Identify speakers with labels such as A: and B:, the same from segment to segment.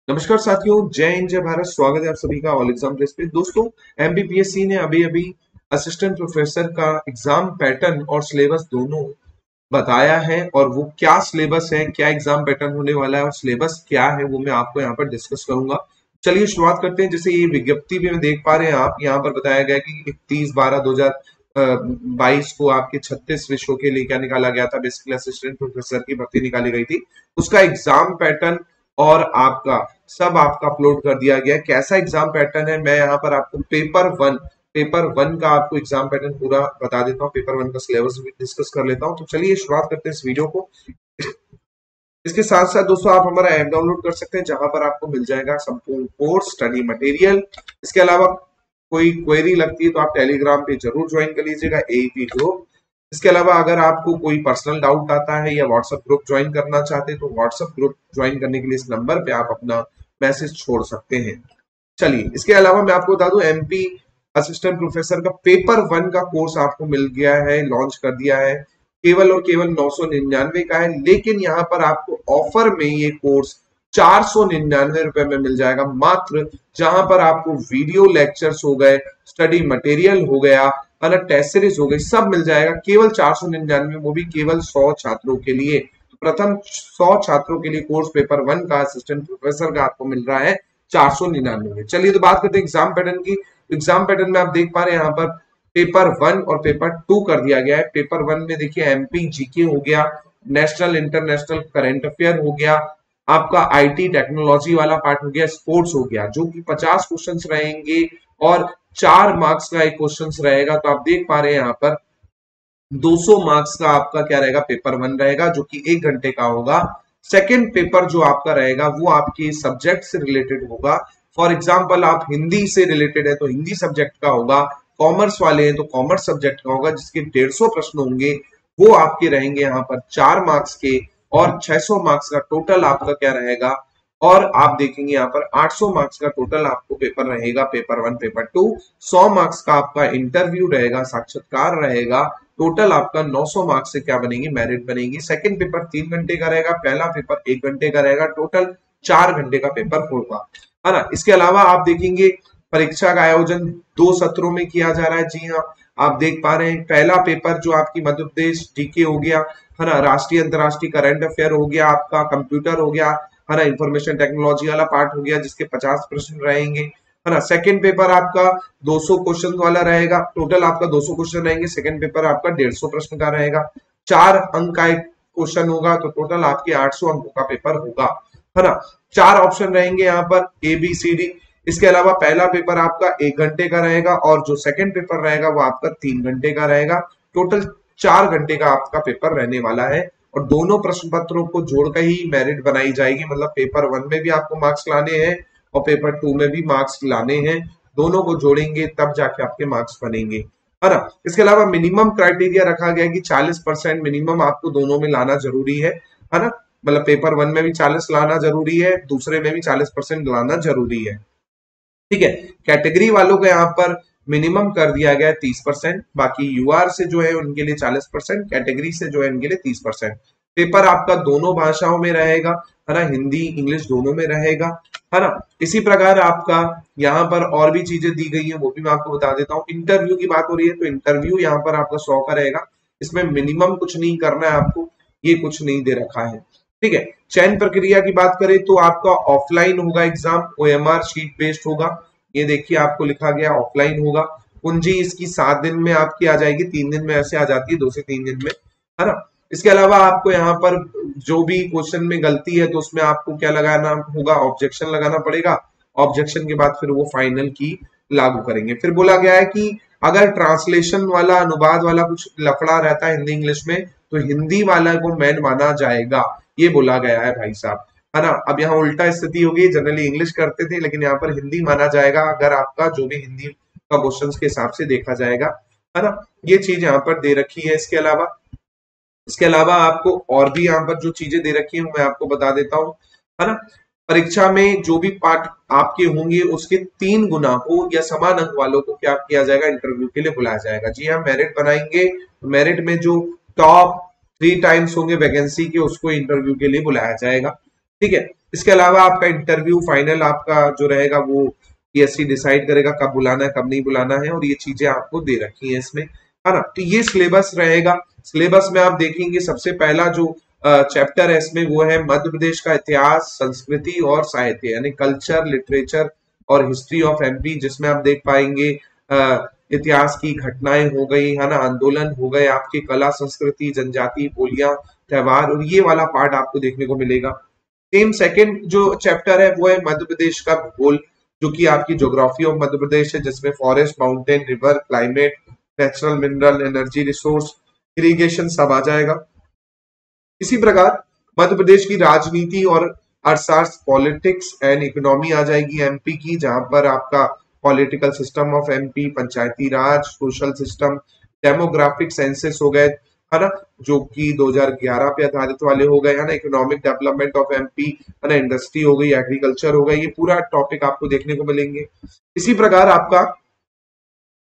A: नमस्कार साथियों, जय हिंद जय भारत। स्वागत है आप सभी का ऑल एग्जाम प्लेस पे। दोस्तों, एमबीपीएससी ने अभी अभी असिस्टेंट प्रोफेसर का एग्जाम पैटर्न और सिलेबस दोनों बताया है, और वो क्या सिलेबस है, क्या एग्जाम पैटर्न होने वाला है और सिलेबस क्या है, वो मैं आपको यहाँ पर डिस्कस करूंगा। चलिए शुरुआत करते हैं। जैसे ये विज्ञप्ति भी में देख पा रहे हैं आप, यहाँ पर बताया गया कि 31/12/2022 को आपके 36 विषयों के लिए क्या निकाला गया था, बेसिकली असिस्टेंट प्रोफेसर की भर्ती निकाली गई थी। उसका एग्जाम पैटर्न और आपका सब आपका अपलोड कर दिया गया है। कैसा एग्जाम पैटर्न है, मैं यहाँ पर आपको पेपर वन का आपको एग्जाम पैटर्न पूरा बता देता हूँ। पेपर वन का सिलेबस भी डिस्कस कर लेता हूँ। तो चलिए शुरुआत करते हैं इस वीडियो को। इसके साथ साथ दोस्तों, आप हमारा ऐप डाउनलोड कर सकते हैं, जहां पर आपको मिल जाएगा संपूर्ण कोर्स, स्टडी मटेरियल। इसके अलावा कोई क्वेरी लगती है तो आप टेलीग्राम पे जरूर ज्वाइन कर लीजिएगा, एईपी ग्रुप। इसके अलावा अगर आपको कोई पर्सनल डाउट आता है या व्हाट्सएप ग्रुप ज्वाइन करना चाहते हैं तो व्हाट्सएप ग्रुप ज्वाइन करने के लिए इस नंबर पे आप अपना मैसेज छोड़ सकते हैं। चलिए, इसके अलावा मैं आपको बता दूं, एमपी असिस्टेंट प्रोफेसर का पेपर वन का कोर्स आपको मिल गया है, लॉन्च कर दिया है। केवल और केवल 999 का है, लेकिन यहाँ पर आपको ऑफर में ये कोर्स 499 रुपए में मिल जाएगा मात्र। जहां पर आपको वीडियो लेक्चर्स हो गए, स्टडी मटेरियल हो गया, अलग टेस्ट सीरीज हो गई, सब मिल जाएगा केवल 499, वो भी केवल 100 छात्रों के लिए। प्रथम 100 छात्रों के लिए कोर्स पेपर वन का असिस्टेंट प्रोफेसर का आपको मिल रहा है 499 में। चलिए तो बात करते हैं एग्जाम पैटर्न की। एग्जाम पैटर्न में आप देख पा रहे हैं यहाँ पर पेपर वन और पेपर टू कर दिया गया है। पेपर वन में देखिए एमपी जीके हो गया, नेशनल इंटरनेशनल करंट अफेयर हो गया, आपका आईटी टेक्नोलॉजी वाला पार्ट हो गया, स्पोर्ट्स हो गया, जो कि 50 क्वेश्चंस रहेंगे और 4 मार्क्स का एक क्वेश्चन रहेगा। तो आप देख पा रहे हैं यहाँ पर 200 मार्क्स का आपका क्या रहेगा, पेपर वन रहेगा, जो कि 1 घंटे का होगा। सेकेंड पेपर जो आपका रहेगा वो आपके सब्जेक्ट से रिलेटेड होगा। फॉर एग्जाम्पल, आप हिंदी से रिलेटेड है तो हिंदी सब्जेक्ट का होगा, कॉमर्स वाले हैं तो कॉमर्स सब्जेक्ट का होगा, जिसके 150 प्रश्न होंगे। वो आपके रहेंगे यहाँ पर 4 मार्क्स के, और 600 मार्क्स का टोटल आपका क्या रहेगा। और आप देखेंगे यहाँ पर 800 मार्क्स का टोटल आपको पेपर रहेगा, paper one paper two. 100 marks का आपका इंटरव्यू रहेगा, साक्षात्कार रहेगा। टोटल आपका 900 मार्क्स से क्या बनेगी, मेरिट बनेगी। सेकंड पेपर 3 घंटे का रहेगा, पहला पेपर 1 घंटे का रहेगा, टोटल 4 घंटे का पेपर होगा, है ना। इसके अलावा आप देखेंगे परीक्षा का आयोजन 2 सत्रों में किया जा रहा है। जी हाँ, आप देख पा रहे हैं पहला पेपर जो आपकी मध्य प्रदेश जीके हो गया, है ना, राष्ट्रीय अंतरराष्ट्रीय करंट अफेयर हो गया, आपका कंप्यूटर हो गया, है ना, इंफॉर्मेशन टेक्नोलॉजी वाला पार्ट हो गया, जिसके 50 प्रश्न रहेंगे, है ना। सेकंड पेपर आपका 200 क्वेश्चन वाला रहेगा, टोटल आपका 200 क्वेश्चन रहेंगे। सेकंड पेपर आपका 150 प्रश्न का रहेगा, 4 अंक का एक क्वेश्चन होगा, तो टोटल आपके 800 अंकों का पेपर होगा, है ना। 4 ऑप्शन रहेंगे यहाँ पर, ए बी सी डी। इसके अलावा पहला पेपर आपका 1 घंटे का रहेगा, और जो सेकंड पेपर रहेगा वो आपका 3 घंटे का रहेगा। टोटल 4 घंटे का आपका पेपर रहने वाला है, और दोनों प्रश्न पत्रों को जोड़कर ही मेरिट बनाई जाएगी। मतलब पेपर वन में भी आपको मार्क्स लाने हैं और पेपर टू में भी मार्क्स लाने हैं, दोनों को जोड़ेंगे तब जाके आपके मार्क्स बनेंगे, है ना। इसके अलावा मिनिमम क्राइटेरिया रखा गया है कि 40% मिनिमम आपको दोनों में लाना जरूरी है ना। मतलब पेपर वन में भी 40 लाना जरूरी है, दूसरे में भी 40% लाना जरूरी है, ठीक है। कैटेगरी वालों को यहाँ पर मिनिमम कर दिया गया है 30%, बाकी यूआर से जो है उनके लिए 40%, कैटेगरी से जो है उनके लिए 30%। पेपर आपका दोनों भाषाओं में रहेगा, है ना, हिंदी इंग्लिश दोनों में रहेगा, है ना। इसी प्रकार आपका यहाँ पर और भी चीजें दी गई है, वो भी मैं आपको बता देता हूँ। इंटरव्यू की बात हो रही है तो इंटरव्यू यहाँ पर आपका 100 का रहेगा, इसमें मिनिमम कुछ नहीं करना है आपको, ये कुछ नहीं दे रखा है, ठीक है। चयन प्रक्रिया की बात करें तो आपका ऑफलाइन होगा एग्जाम, ओएमआर शीट बेस्ड होगा। ये देखिए आपको लिखा गया ऑफलाइन होगा। कुंजी इसकी 7 दिन में आपकी आ जाएगी, 3 दिन में ऐसे आ जाती है, 2 से 3 दिन में, है ना। इसके अलावा आपको यहाँ पर जो भी क्वेश्चन में गलती है तो उसमें आपको क्या लगाना होगा, ऑब्जेक्शन लगाना पड़ेगा। ऑब्जेक्शन के बाद फिर वो फाइनल की लागू करेंगे। फिर बोला गया है कि अगर ट्रांसलेशन वाला, अनुवाद वाला कुछ लफड़ा रहता है हिंदी इंग्लिश में, तो हिंदी वाला को मेन माना जाएगा, ये बोला गया है भाई साहब, है ना। अब यहाँ उल्टा स्थिति होगी, जनरली इंग्लिश करते थे लेकिन यहाँ पर हिंदी माना जाएगा, अगर आपका जो भी हिंदी का क्वेश्चन के हिसाब से देखा जाएगा, है ना। ये चीज यहाँ पर दे रखी है। इसके अलावा आपको और भी यहाँ पर जो चीजें दे रखी है मैं आपको बता देता हूँ, है ना। परीक्षा में जो भी पार्ट आपके होंगे उसके 3 गुना हो या समान अंक वालों को क्या किया जाएगा, इंटरव्यू के लिए बुलाया जाएगा। जी हाँ, मेरिट बनाएंगे, मेरिट में जो टॉप 3 टाइम्स होंगे वैकेंसी के, उसको इंटरव्यू के लिए बुलाया जाएगा, ठीक है। इसके अलावा आपका इंटरव्यू फाइनल आपका जो रहेगा वो पीएससी डिसाइड करेगा कब बुलाना है कब नहीं बुलाना है, और ये चीजें आपको दे रखी हैं इसमें, है ना। तो ये सिलेबस रहेगा। सिलेबस में आप देखेंगे सबसे पहला जो चैप्टर है इसमें वो है मध्य प्रदेश का इतिहास, संस्कृति और साहित्य, यानी कल्चर, लिटरेचर और हिस्ट्री ऑफ एमपी, जिसमें आप देख पाएंगे इतिहास की घटनाएं हो गई, है ना, आंदोलन हो गए, आपकी कला संस्कृति, जनजाति, बोलियां, त्योहार, और ये वाला पार्ट आपको देखने को मिलेगा। सेम सेकंड जो चैप्टर है वो है मध्य प्रदेश का भूगोल, जो कि आपकी ज्योग्राफी ऑफ मध्य प्रदेश है, जिसमें forest, mountain, river, climate, natural mineral, energy resource, irrigation सब आ जाएगा। इसी प्रकार मध्य प्रदेश की राजनीति और अर्थशास्त्र, पॉलिटिक्स एंड इकोनॉमी आ जाएगी एमपी की, जहां पर आपका political system of MP, Panchayati Raj, social system, demographic census हो गए, है ना, जो कि 2011 पे आधारित वाले हो गए, है ना, इकोनॉमिक डेवलपमेंट ऑफ एमपी, है ना, इंडस्ट्री हो गई, एग्रीकल्चर हो गई, ये पूरा टॉपिक आपको देखने को मिलेंगे। इसी प्रकार आपका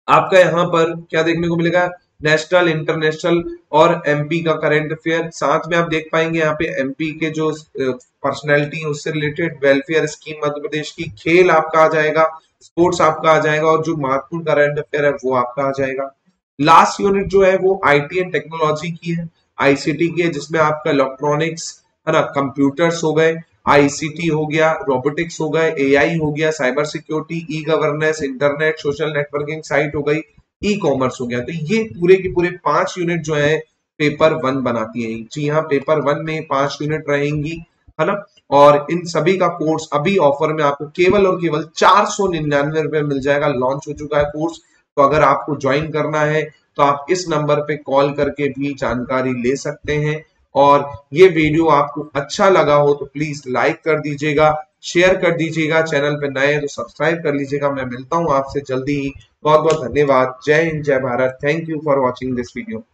A: आपका यहाँ पर क्या देखने को मिलेगा, नेशनल, इंटरनेशनल और एमपी का करंट अफेयर। साथ में आप देख पाएंगे यहाँ पे एमपी के जो पर्सनैलिटी उससे related welfare scheme Madhya Pradesh की, खेल आपका आ जाएगा, स्पोर्ट्स आपका आ जाएगा, और जो महत्वपूर्ण करंट अफेयर है वो आपका आ जाएगा। लास्ट यूनिट जो है वो आईटी एंड टेक्नोलॉजी की है, आईसीटी की है, जिसमें आपका इलेक्ट्रॉनिक्स, है ना, कंप्यूटर्स हो गए, आईसीटी हो गया, रोबोटिक्स हो गए, एआई हो गया, cyber security, e governance, internet, social networking site हो गई, ई कॉमर्स हो गया। तो ये पूरे के पूरे 5 यूनिट जो है पेपर 1 बनाती है। जी हाँ, पेपर 1 में 5 यूनिट रहेंगी, है ना, और इन सभी का कोर्स अभी ऑफर में आपको केवल और केवल 499 रुपए मिल जाएगा। लॉन्च हो चुका है कोर्स, तो अगर आपको ज्वाइन करना है तो आप इस नंबर पे कॉल करके भी जानकारी ले सकते हैं। और ये वीडियो आपको अच्छा लगा हो तो प्लीज लाइक कर दीजिएगा, शेयर कर दीजिएगा, चैनल पे नए हैं तो सब्सक्राइब कर लीजिएगा। मैं मिलता हूँ आपसे जल्दी ही। बहुत बहुत धन्यवाद। जय हिंद, जय Bharat. Thank you for watching this video.